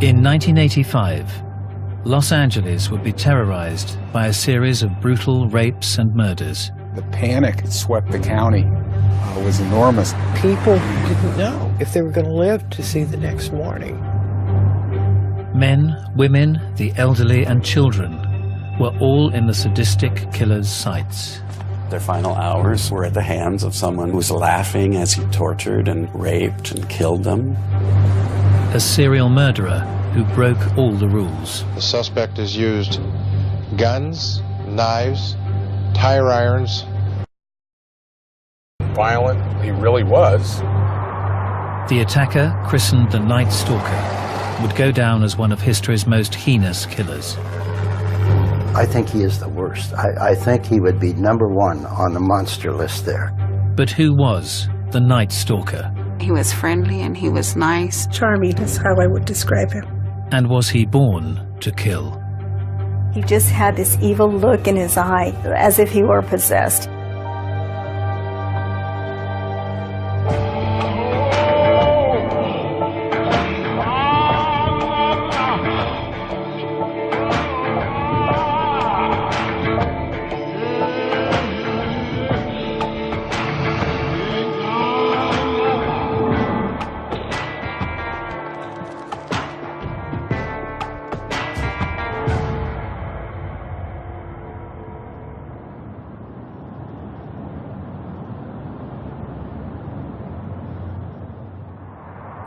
In 1985, Los Angeles would be terrorized by a series of brutal rapes and murders. The panic that swept the county was enormous. People didn't know if they were going to live to see the next morning. Men, women, the elderly and children were all in the sadistic killer's sights. Their final hours were at the hands of someone who was laughing as he tortured and raped and killed them. A serial murderer who broke all the rules. The suspect has used guns, knives, tire irons. Violent he really was. The attacker, christened the Night Stalker, would go down as one of history's most heinous killers. I think he is the worst. I think he would be #1 on the monster list there. But who was the Night Stalker? He was friendly and he was nice. Charming is how I would describe him. And was he born to kill? He just had this evil look in his eye, as if he were possessed.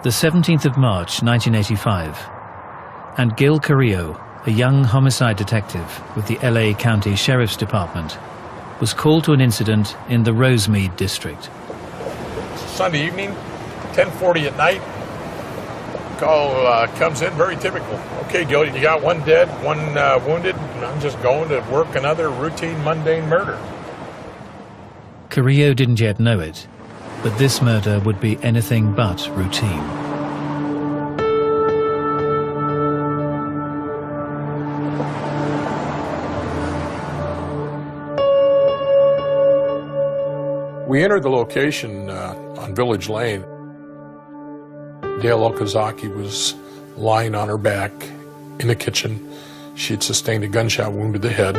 The 17th of March, 1985, and Gil Carrillo, a young homicide detective with the LA County Sheriff's Department, was called to an incident in the Rosemead district. Sunday evening, 10:40 at night. Call comes in, very typical. Okay, Gil, you got one dead, one wounded, and I'm just going to work another routine, mundane murder. Carrillo didn't yet know it, but this murder would be anything but routine. We entered the location on Village Lane. Dale Okazaki was lying on her back in the kitchen. She had sustained a gunshot wound to the head.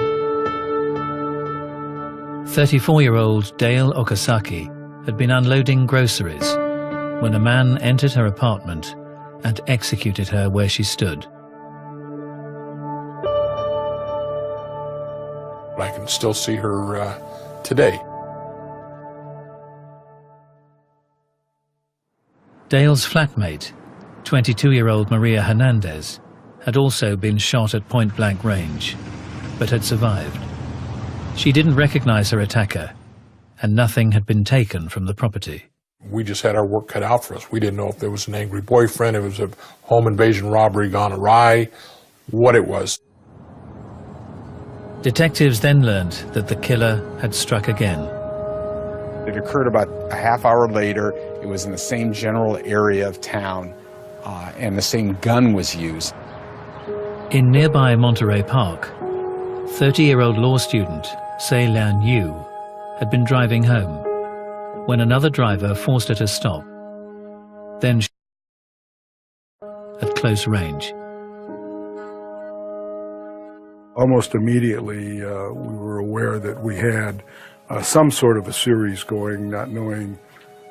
34-year-old Dale Okazaki had been unloading groceries when a man entered her apartment and executed her where she stood. I can still see her today. Dale's flatmate, 22-year-old Maria Hernandez, had also been shot at point-blank range, but had survived. She didn't recognize her attacker, and nothing had been taken from the property. We just had our work cut out for us. We didn't know if there was an angry boyfriend, if it was a home invasion robbery gone awry, what it was. Detectives then learned that the killer had struck again. It occurred about a half hour later. It was in the same general area of town, and the same gun was used. In nearby Monterey Park, 30-year-old law student Se Lian Yu had been driving home when another driver forced her to stop, then at close range. Almost immediately, we were aware that we had some sort of a series going, not knowing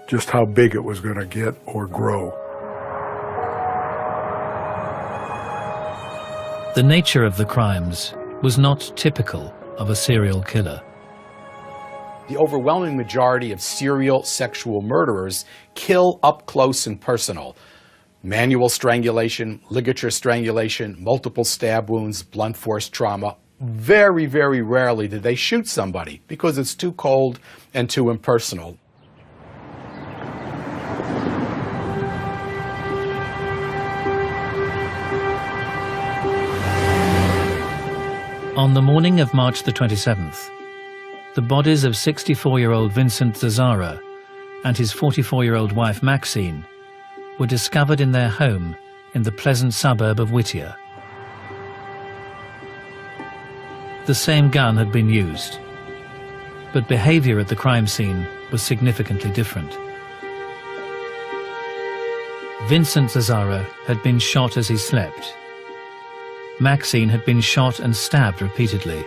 just how big it was going to get or grow. The nature of the crimes was not typical of a serial killer. The overwhelming majority of serial sexual murderers kill up close and personal. Manual strangulation, ligature strangulation, multiple stab wounds, blunt force trauma. Very, very rarely do they shoot somebody because it's too cold and too impersonal. On the morning of March the 27th, the bodies of 64-year-old Vincent Zazara and his 44-year-old wife Maxine were discovered in their home in the pleasant suburb of Whittier. The same gun had been used, but behavior at the crime scene was significantly different. Vincent Zazzara had been shot as he slept. Maxine had been shot and stabbed repeatedly.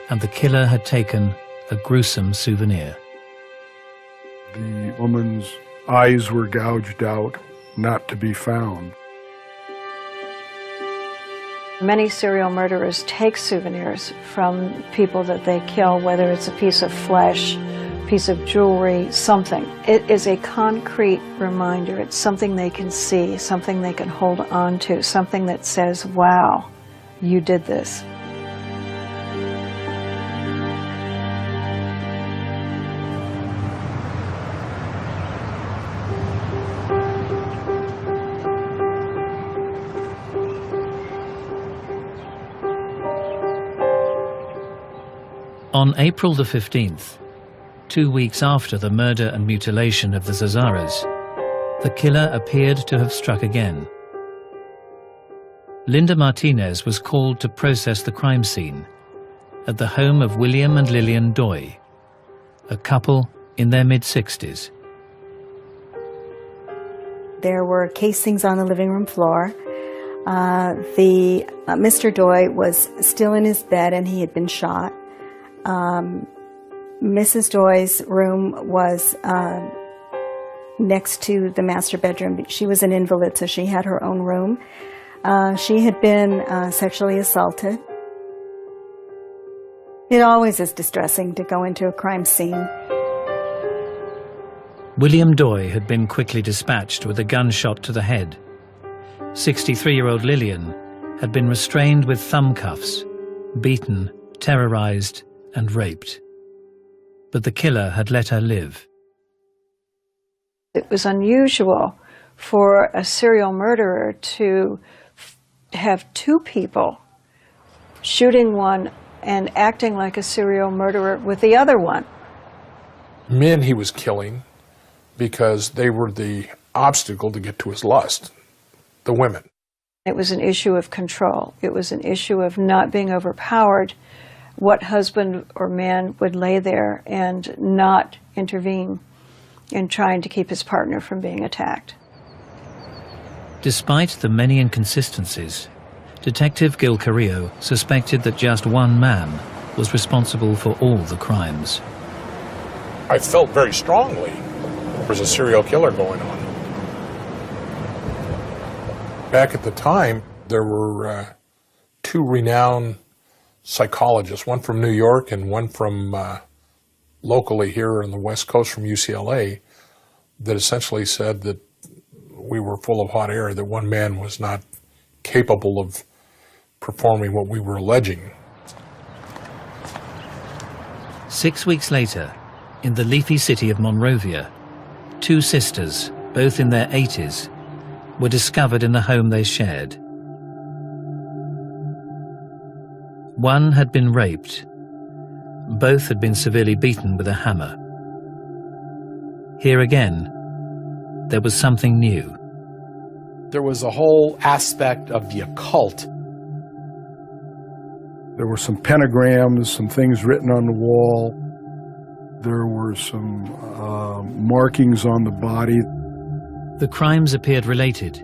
And the killer had taken a gruesome souvenir. The woman's eyes were gouged out, not to be found. Many serial murderers take souvenirs from people that they kill, whether it's a piece of flesh, piece of jewelry, something. It is a concrete reminder. It's something they can see, something they can hold on to, something that says, wow, you did this. On April the 15th, 2 weeks after the murder and mutilation of the Zazzaras, the killer appeared to have struck again. Linda Martinez was called to process the crime scene at the home of William and Lillian Doy, a couple in their mid-60s. There were casings on the living room floor. Mr. Doy was still in his bed and he had been shot. Mrs. Doy's room was next to the master bedroom. She was an invalid, so she had her own room. She had been sexually assaulted. It always is distressing to go into a crime scene. William Doy had been quickly dispatched with a gunshot to the head. 63-year-old Lillian had been restrained with thumb cuffs, beaten, terrorized, and raped. But the killer had let her live. It was unusual for a serial murderer to have two people shooting one and acting like a serial murderer with the other one. Men he was killing because they were the obstacle to get to his lust, the women. It was an issue of control. It was an issue of not being overpowered. What husband or man would lay there and not intervene in trying to keep his partner from being attacked? Despite the many inconsistencies, Detective Gil Carrillo suspected that just one man was responsible for all the crimes. I felt very strongly there was a serial killer going on. Back at the time, there were two renowned psychologists, one from New York and one from locally here on the West Coast from UCLA, that essentially said that we were full of hot air, that one man was not capable of performing what we were alleging. 6 weeks later, in the leafy city of Monrovia, two sisters, both in their 80s, were discovered in the home they shared. One had been raped. Both had been severely beaten with a hammer. Here again, there was something new. There was a whole aspect of the occult. There were some pentagrams, some things written on the wall. There were some markings on the body. The crimes appeared related,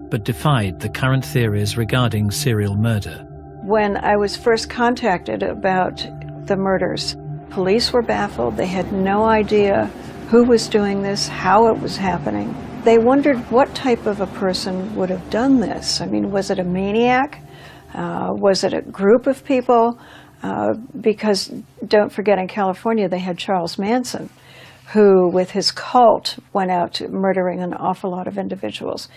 but defied the current theories regarding serial murder. When I was first contacted about the murders, police were baffled. They had no idea who was doing this, how it was happening. They wondered what type of a person would have done this. I mean, was it a maniac? Was it a group of people? Because don't forget, in California they had Charles Manson, who with his cult went out murdering an awful lot of individuals.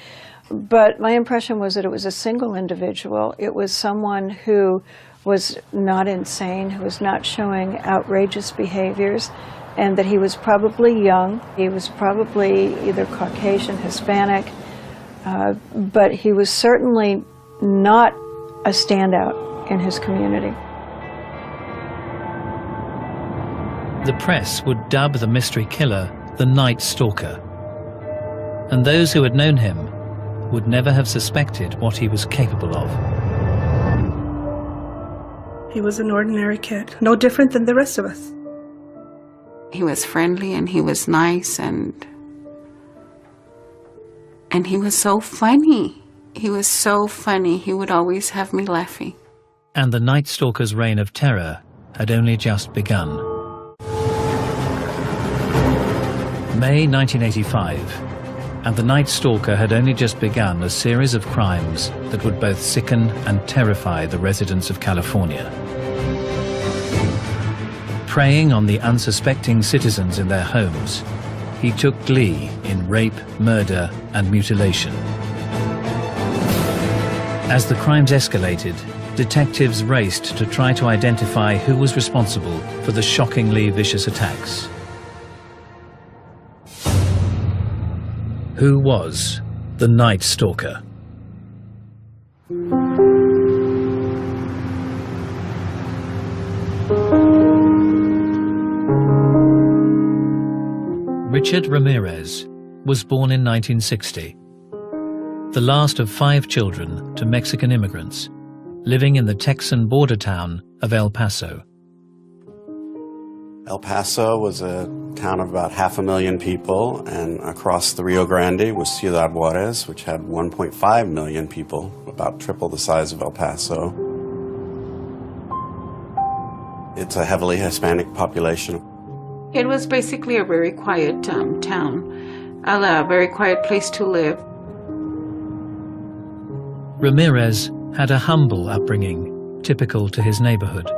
But my impression was that it was a single individual. It was someone who was not insane, who was not showing outrageous behaviors, and that he was probably young. He was probably either Caucasian, Hispanic, but he was certainly not a standout in his community. The press would dub the mystery killer the Night Stalker, and those who had known him would never have suspected what he was capable of. He was an ordinary kid, no different than the rest of us. He was friendly and he was nice, and And he was so funny. He was so funny. He would always have me laughing. And the Night Stalker's reign of terror had only just begun. May 1985, and the Night Stalker had only just begun a series of crimes that would both sicken and terrify the residents of California. Preying on the unsuspecting citizens in their homes, he took glee in rape, murder, and mutilation. As the crimes escalated, detectives raced to try to identify who was responsible for the shockingly vicious attacks. Who was the Night Stalker? Richard Ramirez was born in 1960, the last of 5 children to Mexican immigrants, living in the Texan border town of El Paso. El Paso was a town of about 500,000 people, and across the Rio Grande was Ciudad Juarez, which had 1.5 million people, about triple the size of El Paso. It's a heavily Hispanic population. It was basically a very quiet town, a very quiet place to live. Ramirez had a humble upbringing, typical to his neighborhood.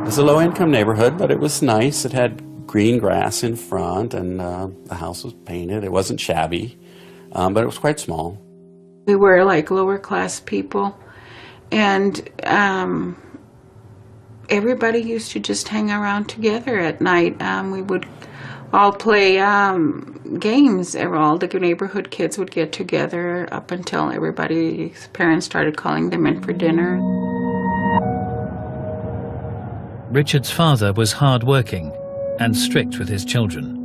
It was a low-income neighborhood, but it was nice. It had green grass in front, and the house was painted. It wasn't shabby, but it was quite small. We were like lower-class people, and everybody used to just hang around together at night. We would all play games. All the neighborhood kids would get together up until everybody's parents started calling them in for dinner. Richard's father was hard-working and strict with his children.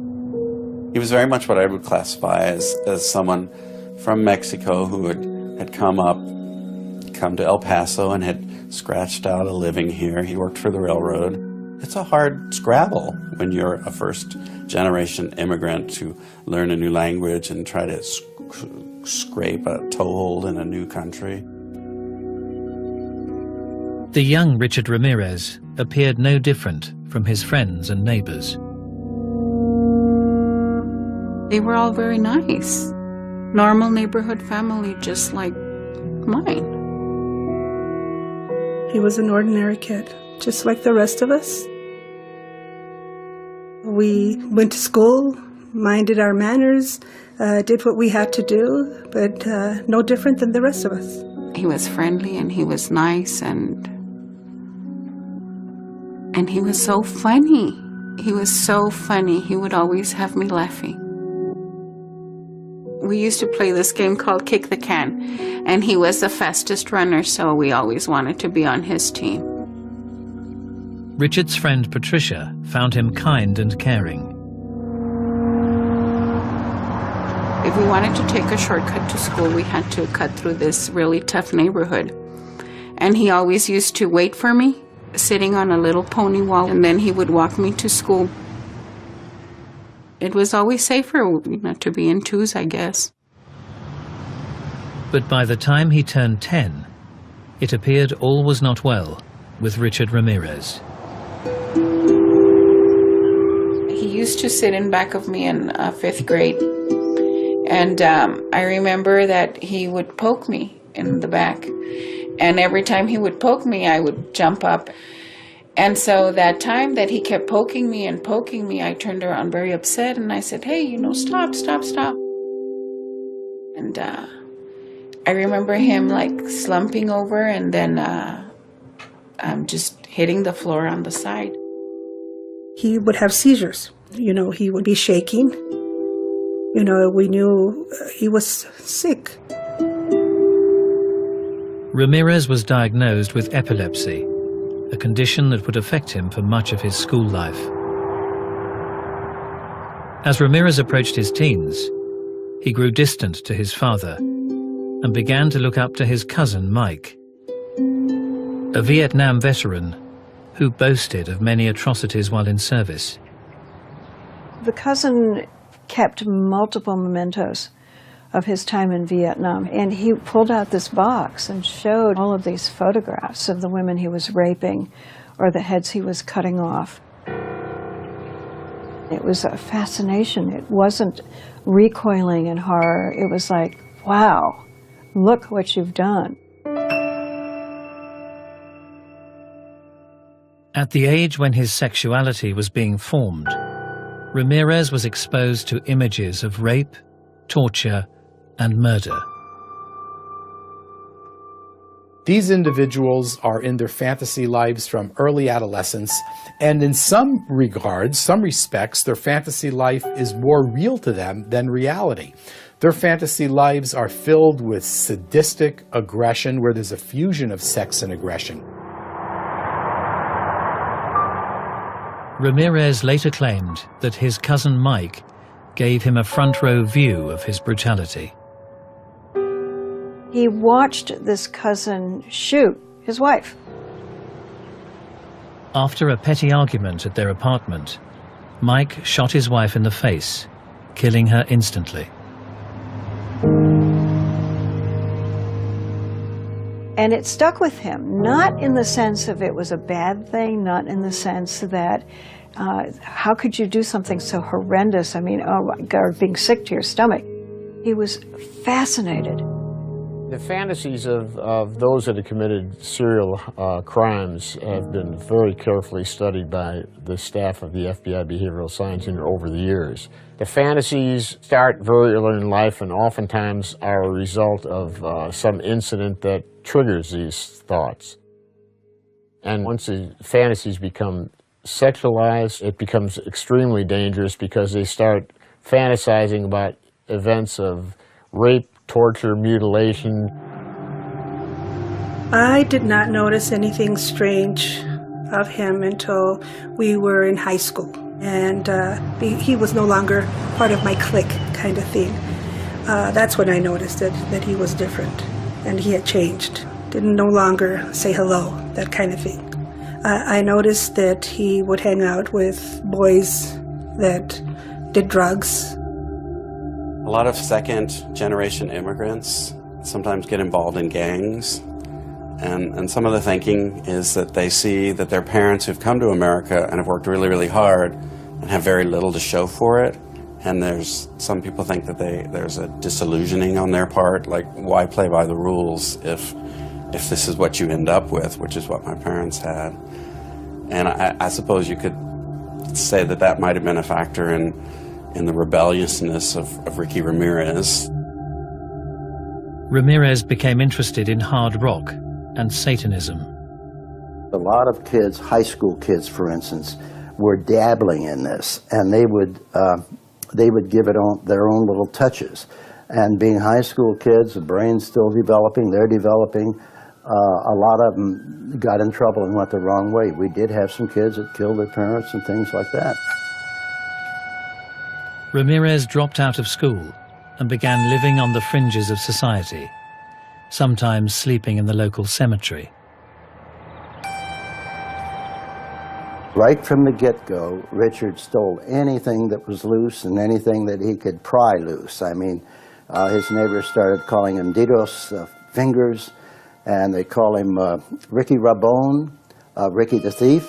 He was very much what I would classify as someone from Mexico who had come to El Paso and had scratched out a living here. He worked for the railroad. It's a hard scrabble when you're a first-generation immigrant to learn a new language and try to scrape a toehold in a new country. The young Richard Ramirez appeared no different from his friends and neighbors. They were all very nice. Normal neighborhood family, just like mine. He was an ordinary kid, just like the rest of us. We went to school, minded our manners, did what we had to do, but no different than the rest of us. He was friendly and he was nice and he was so funny. He was so funny. He would always have me laughing. We used to play this game called Kick the Can, and he was the fastest runner, so we always wanted to be on his team. Richard's friend Patricia found him kind and caring. If we wanted to take a shortcut to school, we had to cut through this really tough neighborhood. And he always used to wait for me, sitting on a little pony wall, and then he would walk me to school. It was always safer, to be in twos, I guess. But by the time he turned 10, it appeared all was not well with Richard Ramirez. He used to sit in back of me in 5th grade. And I remember that he would poke me in the back. And every time he would poke me, I would jump up. And so that time that he kept poking me, I turned around very upset and I said, hey, stop, stop, stop. And I remember him like slumping over and then just hitting the floor on the side. He would have seizures. He would be shaking. We knew he was sick. Ramirez was diagnosed with epilepsy, a condition that would affect him for much of his school life. As Ramirez approached his teens, he grew distant to his father and began to look up to his cousin Mike, a Vietnam veteran who boasted of many atrocities while in service. The cousin kept multiple mementos of his time in Vietnam. And he pulled out this box and showed all of these photographs of the women he was raping or the heads he was cutting off. It was a fascination. It wasn't recoiling in horror. It was like, wow, look what you've done. At the age when his sexuality was being formed, Ramirez was exposed to images of rape, torture, and murder. These individuals are in their fantasy lives from early adolescence, and in some regards, some respects, their fantasy life is more real to them than reality. Their fantasy lives are filled with sadistic aggression, where there's a fusion of sex and aggression. Ramirez later claimed that his cousin Mike gave him a front-row view of his brutality. He watched this cousin shoot his wife. After a petty argument at their apartment, Mike shot his wife in the face, killing her instantly. And it stuck with him, not in the sense of it was a bad thing, not in the sense that how could you do something so horrendous? I mean, oh my God, being sick to your stomach. He was fascinated. The fantasies of those that have committed serial crimes have been very carefully studied by the staff of the FBI Behavioral Science Unit over the years. The fantasies start very early in life and oftentimes are a result of some incident that triggers these thoughts. And once the fantasies become sexualized, it becomes extremely dangerous because they start fantasizing about events of rape, torture, mutilation. I did not notice anything strange of him until we were in high school. And he was no longer part of my clique kind of thing. That's when I noticed that he was different and he had changed. Didn't no longer say hello, that kind of thing. I noticed that he would hang out with boys that did drugs. A lot of second-generation immigrants sometimes get involved in gangs, and some of the thinking is that they see that their parents who've come to America and have worked really, really hard and have very little to show for it, and some people think that there's a disillusioning on their part, like why play by the rules if this is what you end up with, which is what my parents had. And I suppose you could say that that might have been a factor in the rebelliousness of Ricky Ramirez. Ramirez became interested in hard rock and Satanism. A lot of kids, high school kids for instance, were dabbling in this, and they would give it their own little touches. And being high school kids, the brain's still developing, they're developing. A lot of them got in trouble and went the wrong way. We did have some kids that killed their parents and things like that. Ramirez dropped out of school and began living on the fringes of society, sometimes sleeping in the local cemetery. Right from the get-go, Richard stole anything that was loose and anything that he could pry loose. I mean, his neighbors started calling him Didos Fingers, and they call him Ricky Rabone, Ricky the Thief.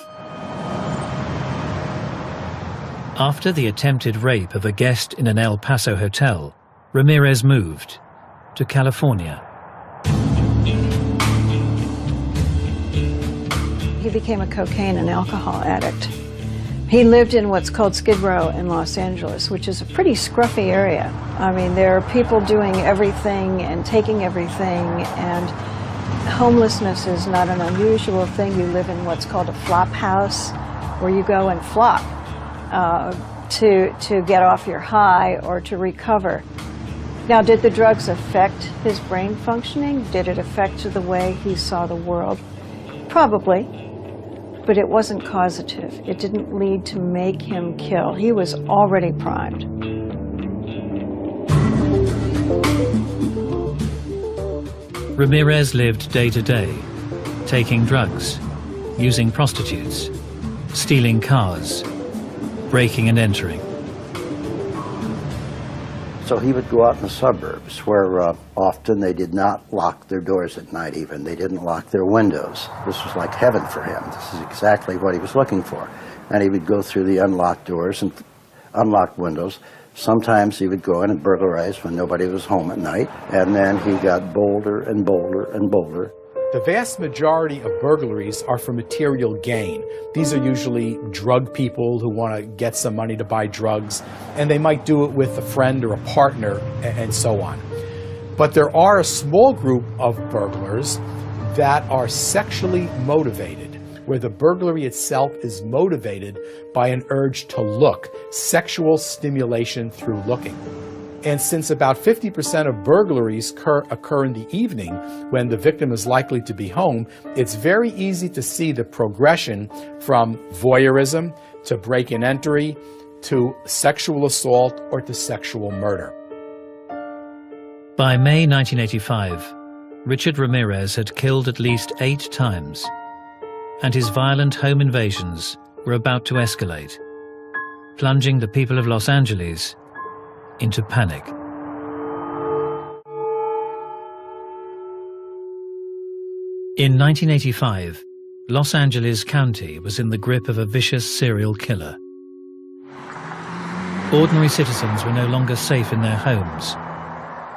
After the attempted rape of a guest in an El Paso hotel, Ramirez moved to California. He became a cocaine and alcohol addict. He lived in what's called Skid Row in Los Angeles, which is a pretty scruffy area. I mean, there are people doing everything and taking everything, and homelessness is not an unusual thing. You live in what's called a flop house, where you go and flop to get off your high or to recover. Now, did the drugs affect his brain functioning? Did it affect the way he saw the world? Probably, but it wasn't causative. It didn't lead to make him kill. He was already primed. Ramirez lived day to day, taking drugs, using prostitutes, stealing cars, breaking and entering. So he would go out in the suburbs where often they did not lock their doors at night even. They didn't lock their windows. This was like heaven for him. This is exactly what he was looking for. And he would go through the unlocked doors and unlocked windows. Sometimes he would go in and burglarize when nobody was home at night. And then he got bolder and bolder and bolder. The vast majority of burglaries are for material gain. These are usually drug people who want to get some money to buy drugs, and they might do it with a friend or a partner and so on. But there are a small group of burglars that are sexually motivated, where the burglary itself is motivated by an urge to look, sexual stimulation through looking. And since about 50% of burglaries occur in the evening when the victim is likely to be home, it's very easy to see the progression from voyeurism to break-in entry to sexual assault or to sexual murder. By May 1985, Richard Ramirez had killed at least 8 times, and his violent home invasions were about to escalate, plunging the people of Los Angeles into panic. In 1985, Los Angeles County was in the grip of a vicious serial killer. Ordinary citizens were no longer safe in their homes,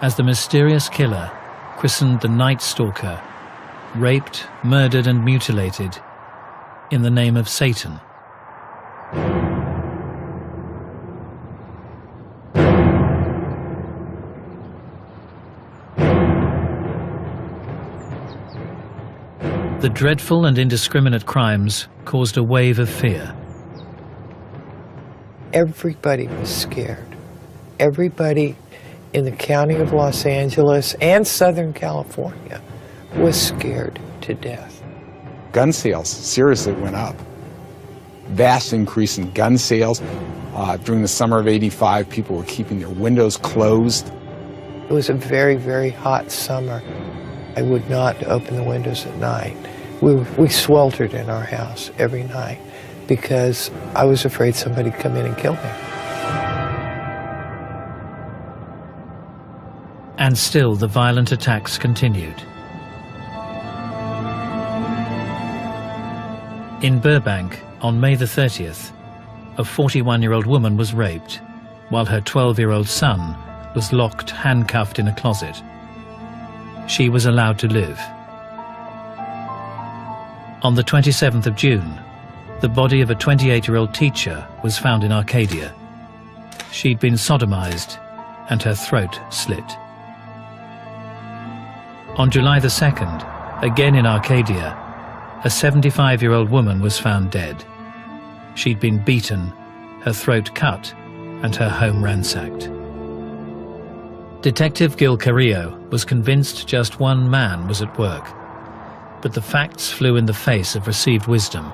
as the mysterious killer, christened the Night Stalker, raped, murdered and mutilated in the name of Satan. The dreadful and indiscriminate crimes caused a wave of fear. Everybody was scared. Everybody in the county of Los Angeles and Southern California was scared to death. Gun sales seriously went up. Vast increase in gun sales. During the summer of '85, people were keeping their windows closed. It was a very, very hot summer. I would not open the windows at night. We sweltered in our house every night because I was afraid somebody'd come in and kill me. And still the violent attacks continued. In Burbank, on May the 30th, a 41-year-old woman was raped, while her 12-year-old son was locked, handcuffed in a closet. She was allowed to live. On the 27th of June, the body of a 28-year-old teacher was found in Arcadia. She'd been sodomized and her throat slit. On July the 2nd, again in Arcadia, a 75-year-old woman was found dead. She'd been beaten, her throat cut, and her home ransacked. Detective Gil Carrillo was convinced just one man was at work, but the facts flew in the face of received wisdom.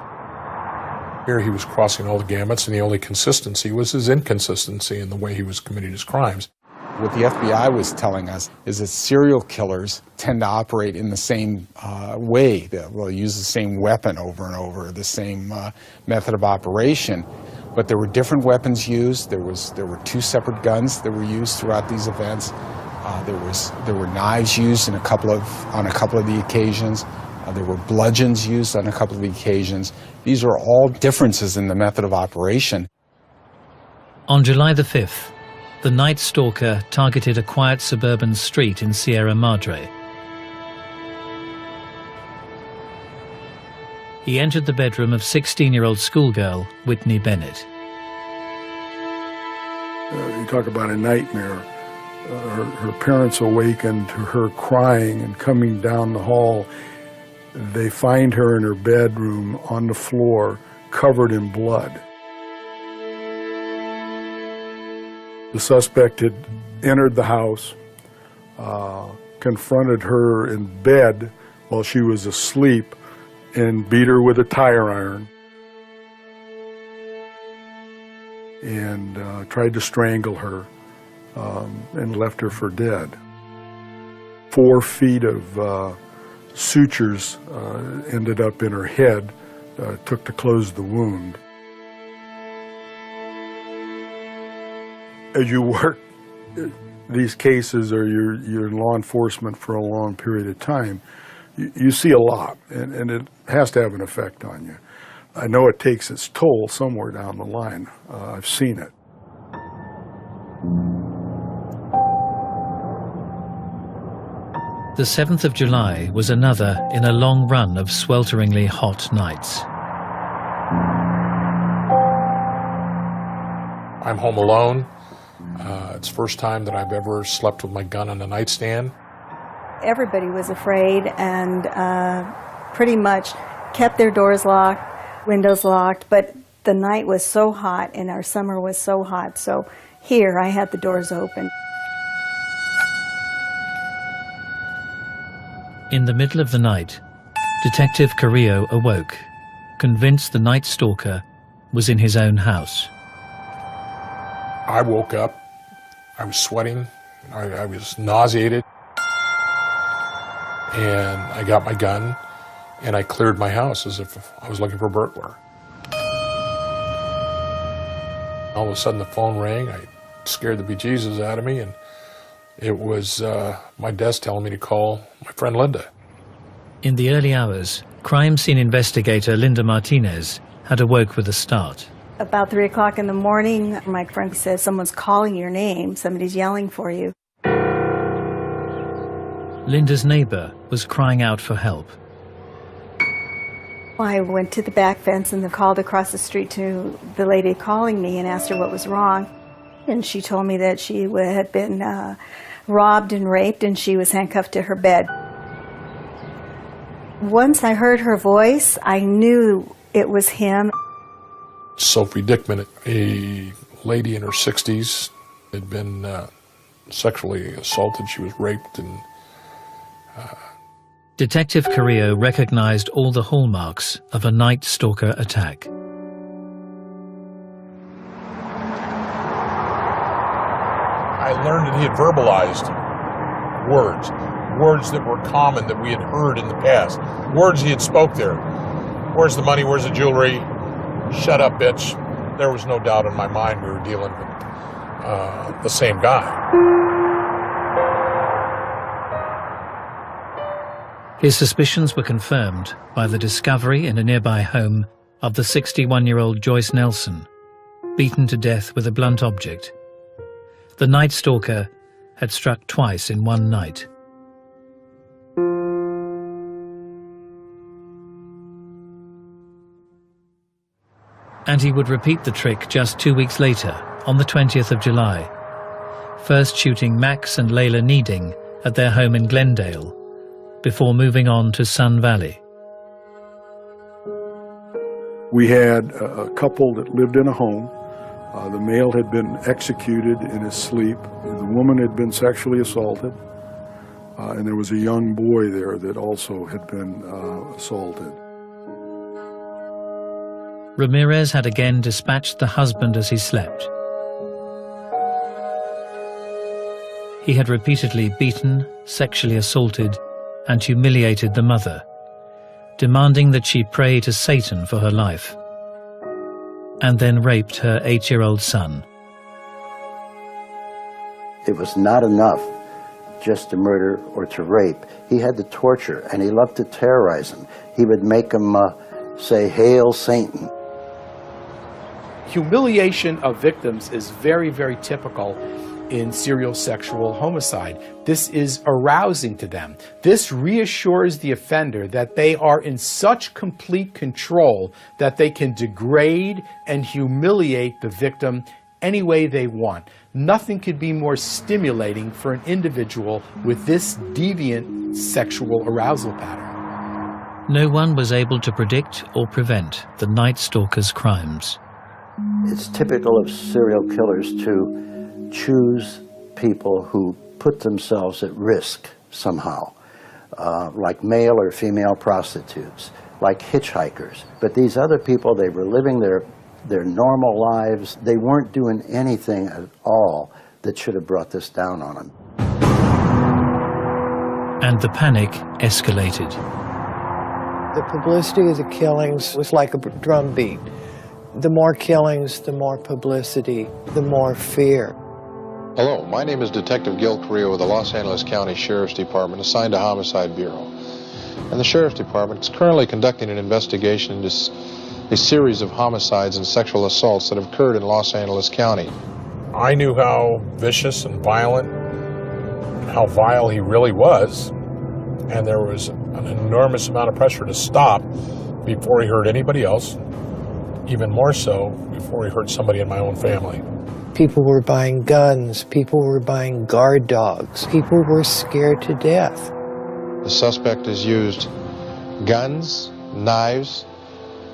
Here he was crossing all the gamuts, and the only consistency was his inconsistency in the way he was committing his crimes. What the FBI was telling us is that serial killers tend to operate in the same way. They'll use the same weapon over and over, the same method of operation. But there were different weapons used. There were 2 separate guns that were used throughout these events. There were knives used on a couple of the occasions. There were bludgeons used on a couple of the occasions. These are all differences in the method of operation. On July the 5th, the Night Stalker targeted a quiet suburban street in Sierra Madre. He entered the bedroom of 16-year-old schoolgirl Whitney Bennett. You talk about a nightmare. Her parents awakened to her crying and coming down the hall. They find her in her bedroom on the floor, covered in blood. The suspect had entered the house, confronted her in bed while she was asleep, and beat her with a tire iron, and tried to strangle her, and left her for dead. 4 feet of sutures ended up in her head, took to close the wound. As you work these cases or you're in law enforcement for a long period of time, you see a lot, and it has to have an effect on you. I know it takes its toll somewhere down the line. I've seen it. The 7th of July was another in a long run of swelteringly hot nights. I'm home alone. It's the first time that I've ever slept with my gun on the nightstand. Everybody was afraid and pretty much kept their doors locked, windows locked, but the night was so hot and our summer was so hot, so here I had the doors open. In the middle of the night, Detective Carrillo awoke, convinced the night stalker was in his own house. I woke up, I was sweating, I was nauseated, and I got my gun and I cleared my house as if I was looking for a burglar. All of a sudden the phone rang. I scared the bejesus out of me, and it was my desk telling me to call my friend Linda. In the early hours, crime scene investigator Linda Martinez had awoke with a start. About 3 o'clock in the morning, my friend said, someone's calling your name, somebody's yelling for you. Linda's neighbor was crying out for help. I went to the back fence and called across the street to the lady calling me and asked her what was wrong. And she told me that she had been robbed and raped and she was handcuffed to her bed. Once I heard her voice, I knew it was him. Sophie Dickman, a lady in her 60s, had been sexually assaulted. She was raped and... Detective Carrillo recognized all the hallmarks of a night stalker attack. I learned that he had verbalized words that were common that we had heard in the past, words he had spoke there. Where's the money? Where's the jewelry? Shut up, bitch. There was no doubt in my mind we were dealing with the same guy. His suspicions were confirmed by the discovery in a nearby home of the 61-year-old Joyce Nelson, beaten to death with a blunt object. The night stalker had struck twice in one night. And he would repeat the trick just 2 weeks later, on the 20th of July, first shooting Max and Layla Needing at their home in Glendale, before moving on to Sun Valley. We had a couple that lived in a home. The male had been executed in his sleep. The woman had been sexually assaulted. And there was a young boy there that also had been assaulted. Ramirez had again dispatched the husband as he slept. He had repeatedly beaten, sexually assaulted, and humiliated the mother, demanding that she pray to Satan for her life, and then raped her 8-year-old son. It was not enough just to murder or to rape. He had to torture, and he loved to terrorize him. He would make him say, "Hail Satan." Humiliation of victims is very, very typical in serial sexual homicide. This is arousing to them. This reassures the offender that they are in such complete control that they can degrade and humiliate the victim any way they want. Nothing could be more stimulating for an individual with this deviant sexual arousal pattern. No one was able to predict or prevent the night stalker's crimes. It's typical of serial killers to choose people who put themselves at risk somehow, like male or female prostitutes, like hitchhikers. But these other people, they were living their normal lives. They weren't doing anything at all that should have brought this down on them. And the panic escalated. The publicity of the killings was like a drumbeat. The more killings, the more publicity, the more fear. Hello, my name is Detective Gil Carrillo with the Los Angeles County Sheriff's Department, assigned to Homicide Bureau. And the Sheriff's Department is currently conducting an investigation into a series of homicides and sexual assaults that have occurred in Los Angeles County. I knew how vicious and violent and how vile he really was, and there was an enormous amount of pressure to stop before he hurt anybody else, even more so before he hurt somebody in my own family. People were buying guns, people were buying guard dogs, people were scared to death. The suspect has used guns, knives,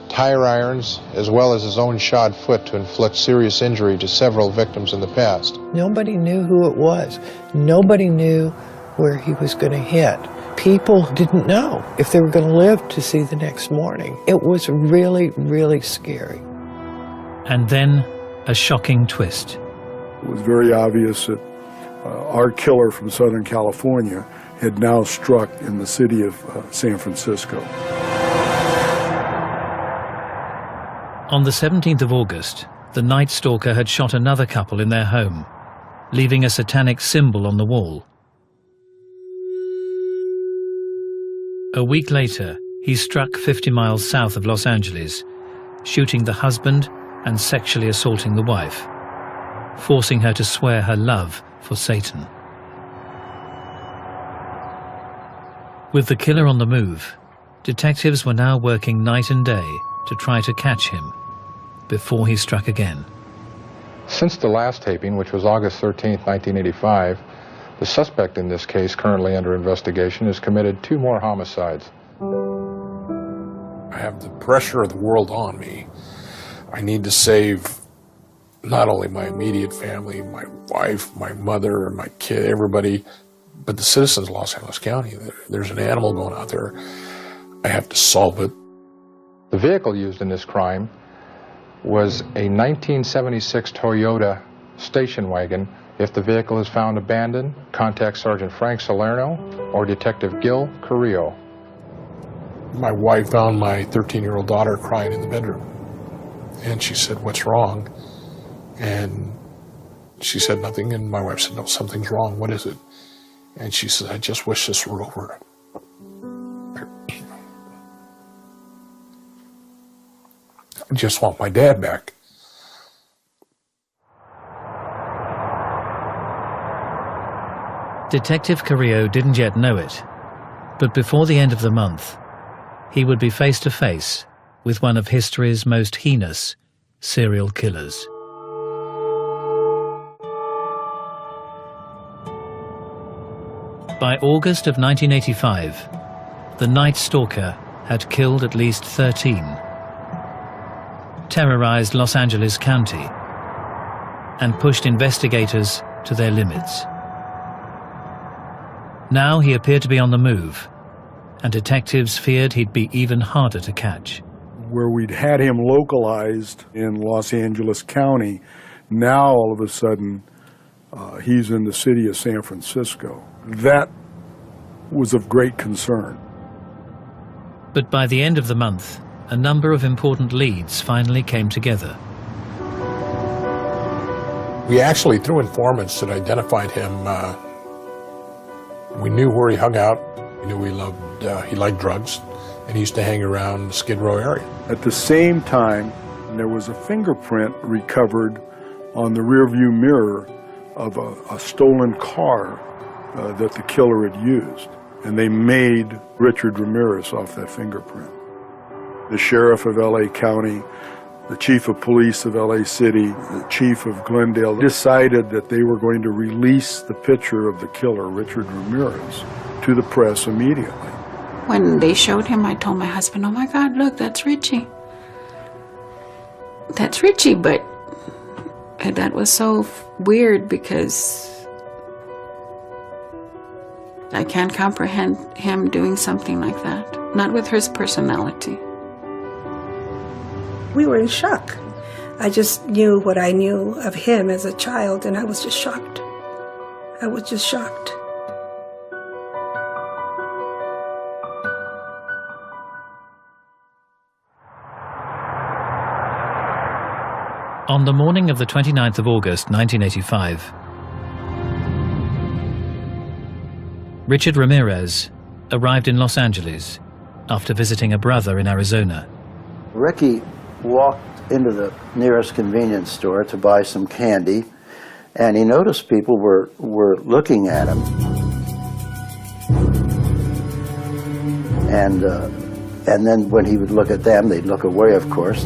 tire irons, as well as his own shod foot to inflict serious injury to several victims in the past. Nobody knew who it was. Nobody knew where he was going to hit. People didn't know if they were going to live to see the next morning. It was really, really scary. And then a shocking twist. It was very obvious that our killer from Southern California had now struck in the city of San Francisco. On the 17th of August, the Night Stalker had shot another couple in their home, leaving a satanic symbol on the wall. A week later, he struck 50 miles south of Los Angeles, shooting the husband and sexually assaulting the wife, forcing her to swear her love for Satan. With the killer on the move, detectives were now working night and day to try to catch him before he struck again. Since the last taping, which was August 13, 1985, the suspect in this case, currently under investigation, has committed 2 more homicides. I have the pressure of the world on me. I need to save not only my immediate family, my wife, my mother, my kid, everybody, but the citizens of Los Angeles County. There's an animal going out there. I have to solve it. The vehicle used in this crime was a 1976 Toyota station wagon. If the vehicle is found abandoned, contact Sergeant Frank Salerno or Detective Gil Carrillo. My wife found my 13-year-old daughter crying in the bedroom. And she said, "What's wrong?" And she said nothing, and my wife said, "No, something's wrong. What is it?" And she said, "I just wish this were over." I just want my dad back. Detective Carrillo didn't yet know it, but before the end of the month, he would be face to face with one of history's most heinous serial killers. By August of 1985, the Night Stalker had killed at least 13, terrorized Los Angeles County, and pushed investigators to their limits. Now he appeared to be on the move, and detectives feared he'd be even harder to catch. Where we'd had him localized in Los Angeles County, now all of a sudden he's in the city of San Francisco. That was of great concern. But by the end of the month, a number of important leads finally came together. We actually, through informants that identified him, we knew where he hung out. We knew he liked drugs, and he used to hang around the Skid Row area. At the same time, there was a fingerprint recovered on the rearview mirror of a stolen car that the killer had used. And they made Richard Ramirez off that fingerprint. The sheriff of LA County, the chief of police of LA City, the chief of Glendale decided that they were going to release the picture of the killer, Richard Ramirez, to the press immediately. When they showed him, I told my husband, "Oh my God, look, that's Richie. That's Richie," but that was so weird because I can't comprehend him doing something like that, not with his personality. We were in shock. I just knew what I knew of him as a child, and I was just shocked. I was just shocked. On the morning of the 29th of August 1985, Richard Ramirez arrived in Los Angeles after visiting a brother in Arizona. Ricky walked into the nearest convenience store to buy some candy, and he noticed people were looking at him. And then when he would look at them, they'd look away, of course.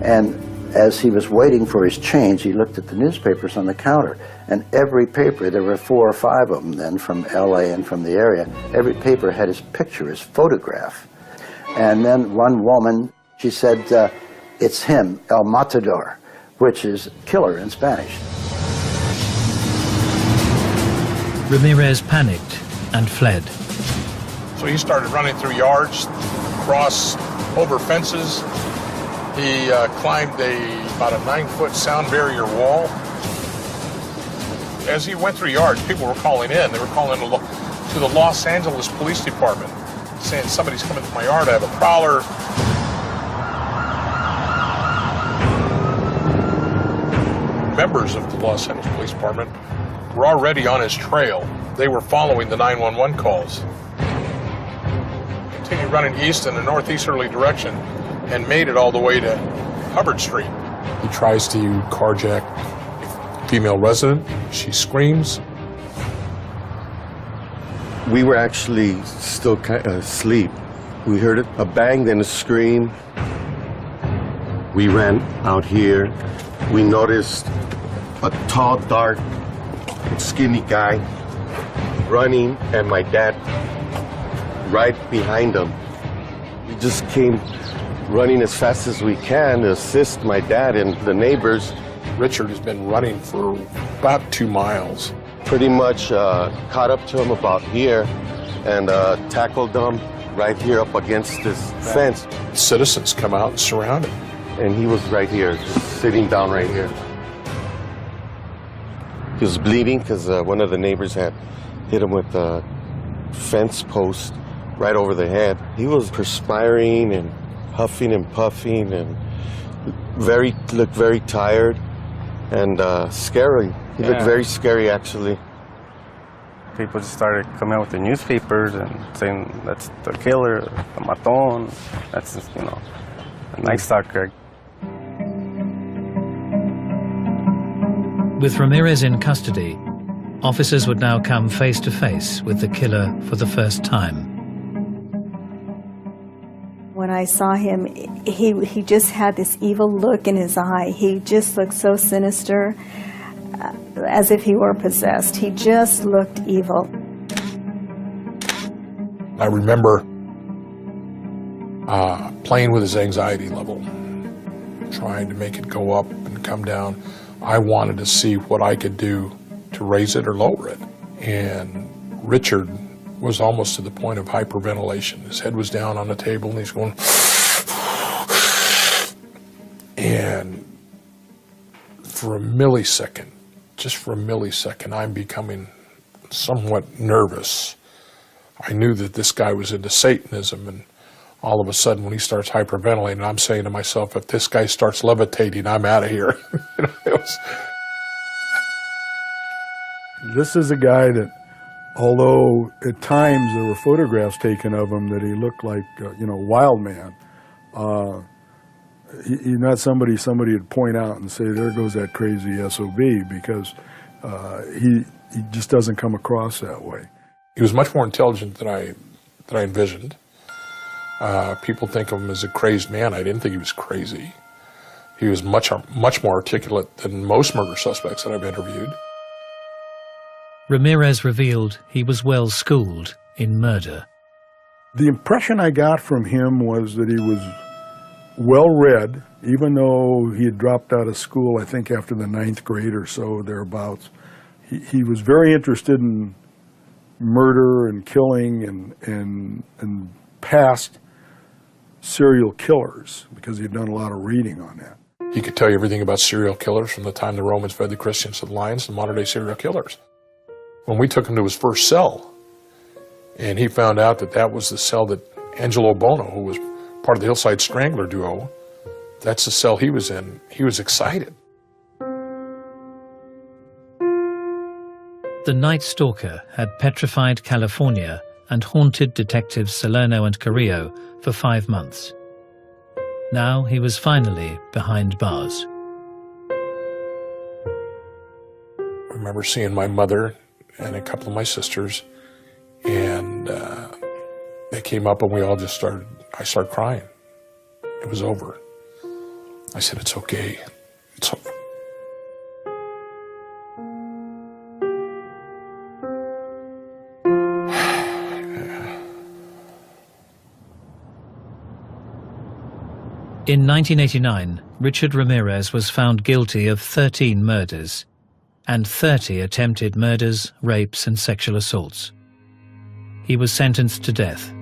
And as he was waiting for his change, he looked at the newspapers on the counter. And every paper, there were 4 or 5 of them then from LA and from the area, every paper had his picture, his photograph. And then one woman, she said, it's him, El Matador, which is killer in Spanish. Ramirez panicked and fled. So he started running through yards, across over fences. He climbed about a 9-foot sound barrier wall. As he went through yards, people were calling in. They were calling to the Los Angeles Police Department, saying somebody's coming to my yard, I have a prowler. Members of the Los Angeles Police Department were already on his trail. They were following the 911 calls. Continued running east in a northeasterly direction and made it all the way to Hubbard Street. He tries to carjack a female resident. She screams. We were actually still asleep. We heard a bang, then a scream. We ran out here. We noticed a tall, dark, skinny guy running, and my dad right behind him. We just came running as fast as we can to assist my dad and the neighbors. Richard has been running for about 2 miles. Pretty much caught up to him about here and tackled him right here up against this fence. Citizens come out and surround him. And he was right here, just sitting down right here. He was bleeding because one of the neighbors had hit him with a fence post right over the head. He was perspiring and huffing and puffing and looked very tired and scary. He looked very scary, actually. People just started coming out with the newspapers and saying that's the killer, the maton, that's, you know, a Night Stalker. With Ramirez in custody, officers would now come face to face with the killer for the first time. When I saw him, he just had this evil look in his eye. He just looked so sinister, as if he were possessed. He just looked evil. I remember playing with his anxiety level, trying to make it go up and come down. I wanted to see what I could do to raise it or lower it. And Richard was almost to the point of hyperventilation. His head was down on the table and he's going, and for a millisecond, just for a millisecond, I'm becoming somewhat nervous. I knew that this guy was into Satanism, and all of a sudden when he starts hyperventilating, I'm saying to myself, if this guy starts levitating, I'm out of here. This is a guy that, although at times there were photographs taken of him that he looked like, wild man, he's not somebody would point out and say, there goes that crazy SOB, because he just doesn't come across that way. He was much more intelligent than I envisioned. People think of him as a crazed man. I didn't think he was crazy. He was much more articulate than most murder suspects that I've interviewed. Ramirez revealed he was well schooled in murder. The impression I got from him was that he was well read, even though he had dropped out of school, I think after the 9th grade or so, thereabouts. He was very interested in murder and killing and past serial killers, because he had done a lot of reading on that. He could tell you everything about serial killers from the time the Romans fed the Christians to the lions to modern-day serial killers. When we took him to his first cell, and he found out that that was the cell that Angelo Bono, who was part of the Hillside Strangler duo, that's the cell he was in, he was excited. The The Night Stalker had petrified California and haunted detectives Salerno and Carrillo for 5 months. Now he was finally behind bars. I remember seeing my mother and a couple of my sisters, and they came up and I started crying. It was over. I said, it's okay. It's over. In 1989, Richard Ramirez was found guilty of 13 murders and 30 attempted murders, rapes, and sexual assaults. He was sentenced to death.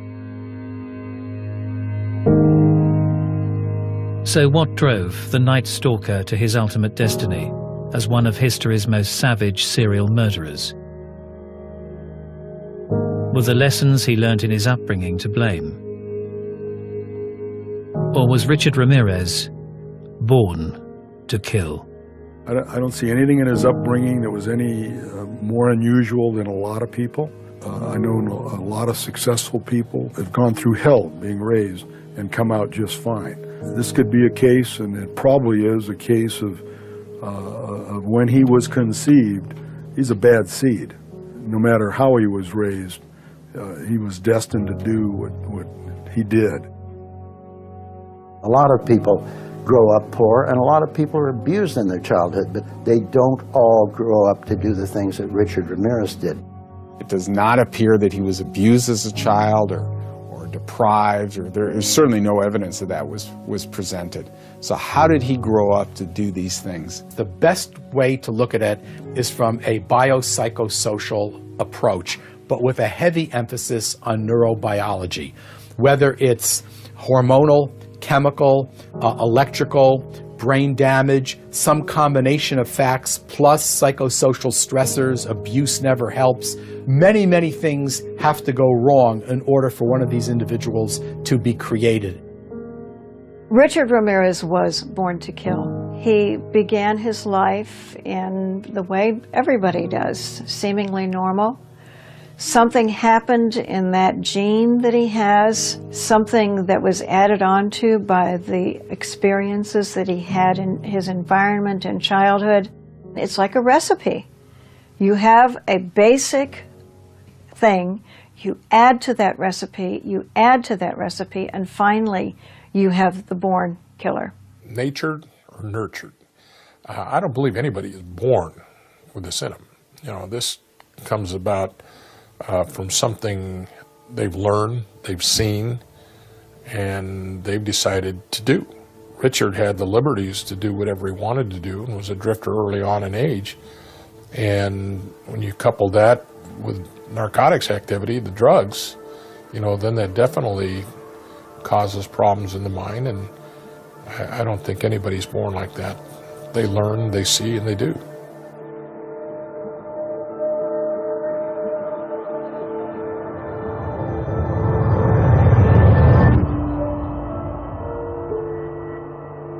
So what drove the Night Stalker to his ultimate destiny as one of history's most savage serial murderers? Were the lessons he learnt in his upbringing to blame? Or was Richard Ramirez born to kill? I don't see anything in his upbringing that was any more unusual than a lot of people. I know a lot of successful people have gone through hell being raised and come out just fine. This could be a case, and it probably is a case of when he was conceived, he's a bad seed. No matter how he was raised, he was destined to do what he did. A lot of people grow up poor, and a lot of people are abused in their childhood, but they don't all grow up to do the things that Richard Ramirez did. It does not appear that he was abused as a child or deprived, or there is certainly no evidence that that was presented. So how did he grow up to do these things? The best way to look at it is from a biopsychosocial approach, but with a heavy emphasis on neurobiology, whether it's hormonal, chemical, electrical, brain damage, some combination of facts, plus psychosocial stressors, abuse never helps. Many, many things have to go wrong in order for one of these individuals to be created. Richard Ramirez was born to kill. He began his life in the way everybody does, seemingly normal. Something happened in that gene that he has, something that was added onto by the experiences that he had in his environment in childhood. It's like a recipe. You have a basic thing, you add to that recipe, you add to that recipe, and finally you have the born killer. Natured or nurtured? I don't believe anybody is born with this in them. You know, this comes about from something they've learned, they've seen, and they've decided to do. Richard had the liberties to do whatever he wanted to do and was a drifter early on in age. And when you couple that with narcotics activity, the drugs, you know, then that definitely causes problems in the mind, and I don't think anybody's born like that. They learn, they see, and they do.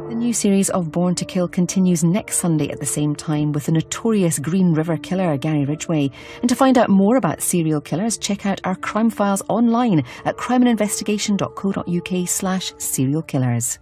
The new series of Born to Kill continues next Sunday at the same time with the notorious Green River killer Gary Ridgway. And to find out more about serial killers, check out our crime files online at crimeandinvestigation.co.uk/serial killers.